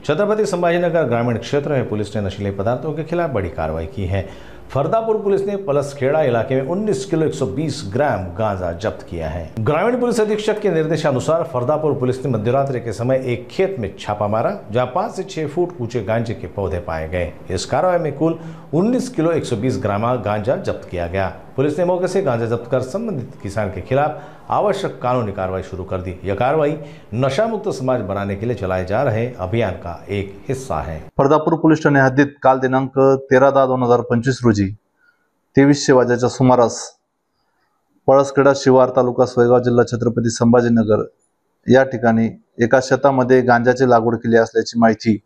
छत्रपति संभाजीनगर ग्रामीण क्षेत्र में पुलिस ने नशीले पदार्थों के खिलाफ बड़ी कार्रवाई की है। फरदापुर पुलिस ने पलसखेड़ा इलाके में 19 किलो 120 ग्राम गांजा जब्त किया है। ग्रामीण पुलिस अधीक्षक के निर्देशानुसार फरदापुर पुलिस ने मध्यरात्रि के समय एक खेत में छापा मारा, जहां 5 से 6 फुट ऊंचे गांजे के पौधे पाए गए। इस कार्रवाई में कुल 19 किलो 120 ग्राम गांजा जब्त किया गया। पुलिस ने मौके से गांजा जब्त कर संबंधित किसान के खिलाफ आवश्यक कानूनी कार्रवाई शुरू कर दी। यह कार्रवाई नशा मुक्त समाज बनाने के लिए चलाए जा रहे अभियान का एक हिस्सा है। फरदापूर पोलीस ठाणे हद्दीत काल दिनांक 13/10/2025 रोजी 2300 वाजेच्या सुमारास पळसखेडा शिवार तालुका सोयगाव जिल्हा छत्रपती संभाजीनगर या ठिकाणी एका शेतामध्ये गांजाची लागवड केली असल्याची माहिती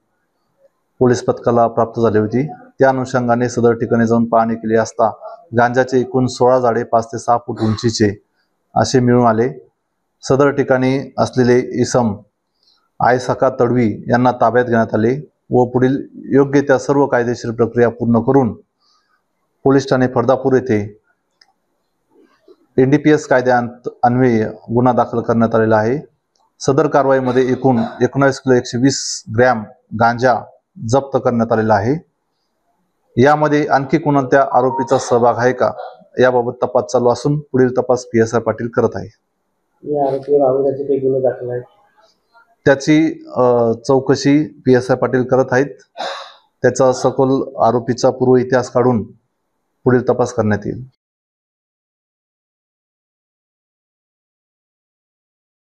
पोलीस पथकाला प्राप्त झाली होती। त्या अनुषंगाने सदर ठिकाणी जाऊन पाहणी केली असता गांजाचे एकूण 16 झाडे 5 ते 6 फूट उंचीचे असे मिळून आले। सदर ठिकाणी असलेले इसम आयसका तडवी यांना ताब्यात घेण्यात आले व पुढील योग्य त्या सर्व कायदेशीर प्रक्रिया पूर्ण करून पोलीस ठाणे फरदापूर येथे NDPS कायद्यान्वये गुन्हा दाखल करण्यात आलेला आहे। सदर कारवाईमध्ये एकूण 19 किलो 120 ग्रॅम गांजा जप्त करण्यात आलेला आहे। यामध्ये आणखी कोणत्या आरोपीचा सहभाग आहे का याबाबत तपास चालू असून पुढील तपास PSI पाटील करत आहे। या आरोपीवर अगोदरचे काही गुन्हे दाखल आहेत, त्याची चौकशी PSI पाटील करत आहेत। त्याचा सखोल आरोपीचा पूर्व इतिहास काढून पुढील तपास करण्यात येईल।